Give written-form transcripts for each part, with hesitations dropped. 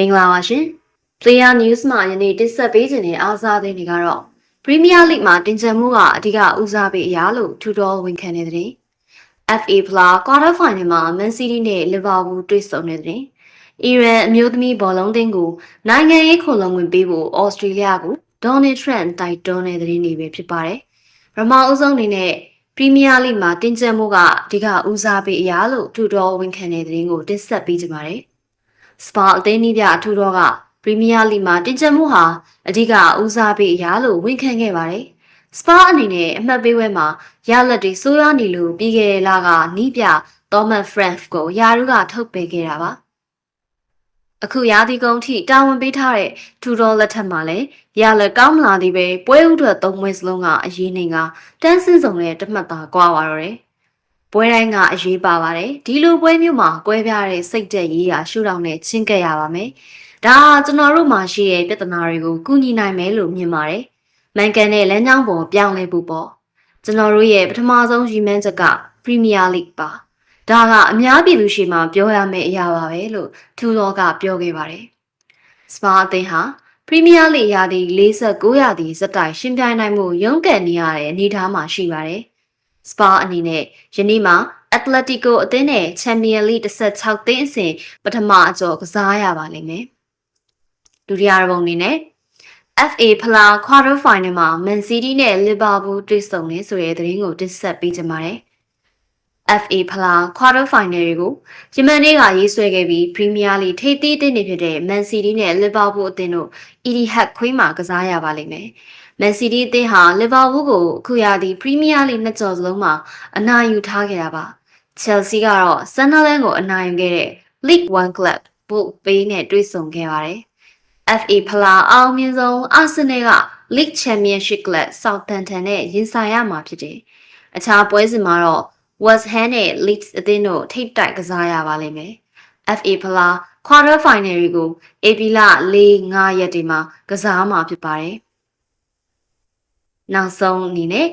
မင်္ဂလာပါရှင် Player News မှာယနေ့တင်ဆက်ပေးခြင်းတဲ့အားစားသတင်းတွေကတော့ Premier League မှာတင်ဆက်မှုကအဓိကဦးစားပေးအရာလို့ထူတော်ဝန်ခံနေတဲ့တဲ့ FA Plus Quarter Final မှာ Man City နဲ့ Liverpool တွေ့ဆုံနေတဲ့တဲ့အီရန်အမျိုးသမီးဘောလုံးသင်းကိုနိုင်ငံရေးခုံလုံးဝင်ပေးဖို့ Australia ကို Donald Trump တိုက်တွန်းနေတဲ့တဲ့နေပဲဖြစ်ပါတယ်။ပထမအဆုံးအနေနဲ့ Premier League မှာတင်ဆက်မှုကအဓိကဦးစားပေးအရာလို့ထူတော်ဝန်ခံနေတဲ့တဲ့ကိုတင်ဆက်ပေးကြပါမယ်။ Spa အသင်းနည်းပြအထူတော်က Premier League မှာတင်ဆက်မှုဟာအဓိကဦးစားပေးအရာလို့ဝန်ခံခဲ့ပါတယ်။ Spa အနေနဲ့အမှတ်ပေးပွဲမှာရလက်တွေဆိုးရွားနေလို့ပြီးခဲ့တဲ့လကနီးပြ Thomas Frank ကိုယာရုကထုတ်ပယ်ခဲ့တာပါ။အခုရာသီကုန်ထိတာဝန်ပေးထားတဲ့ထူတော်လက်ထက်မှာလည်းရလက်ကောင်းမလာသေးပဲပွဲဥထွက်၃ပွဲစလုံးကအရေးနေကတန်းစင်းစုံနဲ့တမှတ်သာကွာပါတော့တယ်။ပွဲတိုင်းကအရေးပါပါတယ်ဒီလိုပွဲမျိုးမှာကွဲပြားတဲ့စိတ်သက်ရေးရာရှုထောင့်နဲ့ချင်းကပ်ရပါမယ်ဒါကျွန်တော်တို့မှာရှိတဲ့ပြဿနာတွေကိုကူညီနိုင်မယ်လို့မြင်ပါတယ်မှန်ကန်တဲ့လမ်းကြောင်းပေါ်ပြောင်းလဲဖို့ပေါ့ကျွန်တော်တို့ရဲ့ပထမဆုံးရည်မှန်းချက်က Premier League ပါဒါကအများပြည်သူရှေ့မှာပြောရမယ့်အရာပါပဲလို့ထူတော်ကပြောခဲ့ပါတယ်စပါအသင်းဟာ Premier League ရာသီ49ရာသီစက်တိုင်ရှင်ပြိုင်နိုင်မှုရုန်းကန်နေရတဲ့အနေအထားမှာရှိပါတယ်စပါအနေနဲ့ယနေ့မှာ Atletico အသင်းနဲ့ Champions League 16သင်းအစဉ်ပထမအကျော်ကစားရပါလိမ့်မယ်။ဒုတိယပုံအနေနဲ့ FA Plus Quarter Final မှာ Man City နဲ့ Liverpool တွေ့ဆုံနေဆိုတဲ့သတင်းကိုတင်ဆက်ပေးကြပါမယ်။ FA Plus Quarter Final တွေကိုယမန်နေ့ကရေးဆွဲခဲ့ပြီး Premier League ထိပ်သီးအသင်းတွေဖြစ်တဲ့ Man City နဲ့ Liverpool အသင်းတို့ Etihad ခွေးမှာကစားရပါလိမ့်မယ်။ Man City အသင်းဟာ Liverpool ကိုအခုရာသီ Premier League နှစ်ကျော်စလုံးမှာအနိုင်ယူထားခဲ့တာပါ။ Chelsea ကတော့ Sunderland ကိုအနိုင်ယူခဲ့တဲ့ League One Club ပို့ပေးနဲ့တွေ့ဆုံခဲ့ပါတယ်။ FA ဖလားအောင်မြင်ဆုံး Arsenal က League Championship Club Southampton နဲ့ရင်ဆိုင်ရမှာဖြစ်တယ်။အခြားပွဲစဉ်မှာတော့ West Ham နဲ့ Leeds အသင်းတို့ထိပ်တိုက်ကစားရပါလိမ့်မယ်။ FA ဖလား Quarter Final တွေကို AP လ4-5 ရက်တွေမှာကစားမှာဖြစ်ပါတယ်။နောက်ဆုံးအနေနဲ့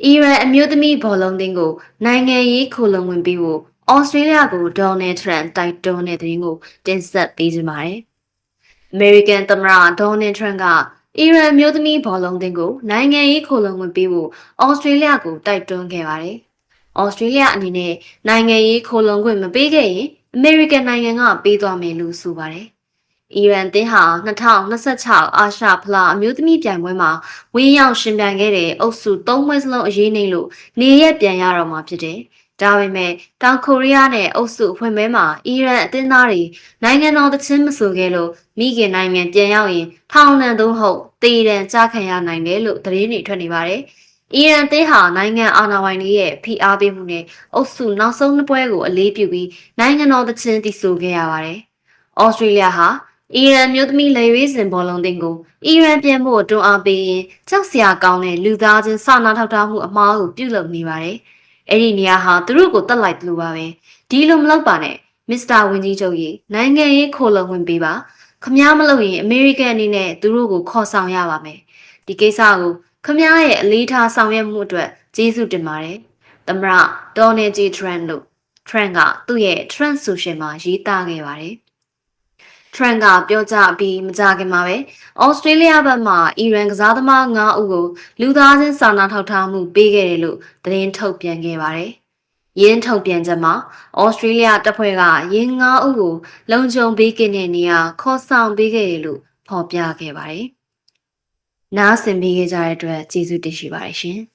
အီရန်အမျိုးသမီးဘောလုံးသင်းကိုနိုင်ငံရေးခိုလုံဝင်ပေးဖို့Australia ကို Donald Trump တိုက်တွန်းတဲ့သတင်းကိုတင်ဆက်ပေးကြပါမယ်။ American သမ္မတ Donald Trump ကအီရန်မျိုးသမီးဘောလုံးသင်းကိုနိုင်ငံရေးခိုလုံဝင်ပေးဖို့ Australia ကိုတိုက်တွန်းခဲ့ပါတယ်။ Australia အနေနဲ့နိုင်ငံရေးခိုလုံခွင့်မပေးခဲ့ရင် American နိုင်ငံကပေးသွားမယ်လို့ဆိုပါတယ်။အီရန်သင်းဟာ2026အာရှဖလားအမျိုးသမီးပြိုင်ပွဲမှာဝင်းရောက်ရှင်ပြိုင်ခဲ့တဲ့အုပ်စု3ပွဲစလုံးအရေးနေလို့နေရက်ပြန်ရတော့မှာဖြစ်တယ်။ဒါပေမဲ့တောင်ကိုရီးယားနဲ့အုပ်စုအဖွင့်ပွဲမှာအီရန်အသင်းသားတွေနိုင်ငံတော်သချင်းမဆိုခဲ့လို့မိခင်နိုင်ငံပြန်ရောက်ရင်ထောင်ဒဏ်သို့ဟုတ်တေဒဏ်ကြခံရနိုင်တယ်လို့သတင်းတွေထွက်နေပါတယ်။အီရန်အသင်းဟာနိုင်ငံအာဏာပိုင်တွေရဲ့ဖိအားပေးမှုနဲ့အုပ်စုနောက်ဆုံးနှစ်ပွဲကိုအလေးပြုပြီးနိုင်ငံတော်သချင်းတည်ဆိုခဲ့ရပါတယ်။ဩစတြေးလျဟာအီရန်မျိုးသမီးလေရွေးစင်ဘောလုံးသင်းကိုအီရန်ပြန်ဖို့တွန်းအားပေးရင်ကြောက်စရာကောင်းတဲ့လူသားချင်းစာနာထောက်ထားမှုအမှားကိုပြုလုပ်နေပါတယ်။အဲ့ဒီနေရာဟာသူတို့ကိုတတ်လိုက်လို့ပါပဲဒီလိုမလုပ်ပါနဲ့မစ္စတာဝင်းကြီးချုပ်ကြီးနိုင်ငံရေးခိုလုံဝင်ပေးပါခမားမလုပ်ရင်အမေရိကန်အနေနဲ့သူတို့ကိုခေါ်ဆောင်ရပါမယ်ဒီကိစ္စကိုခမားရဲ့အလေးထားဆောင်ရွက်မှုအတွက်ကျေးဇူးတင်ပါတယ်သမ္မတဒေါ်နယ်ဂျီထရန့်လို့ထရန့်ကသူ့ရဲ့ Trump Social မှာရေးသားခဲ့ပါတယ်ထရန့်ကပြောကြပြီးမကြခင်မှာပဲဩစတြေးလျဘက်မှအီရန်ကစားသမား9ဦးကိုလူသားချင်းစာနာထောက်ထားမှုပေးခဲ့တယ်လို့သတင်းထုတ်ပြန်ခဲ့ပါတယ်။ရင်းထုတ်ပြန်ချက်မှာဩစတြေးလျတပ်ဖွဲ့ကရင်း9ဦးကိုလုံခြုံပေးခဲ့တဲ့နေရာခေါ်ဆောင်ပေးခဲ့တယ်လို့ဖော်ပြခဲ့ပါတယ်။နားဆင်ပေးကြတဲ့အတွက်ကျေးဇူးတင်ရှိပါတယ်ရှင်။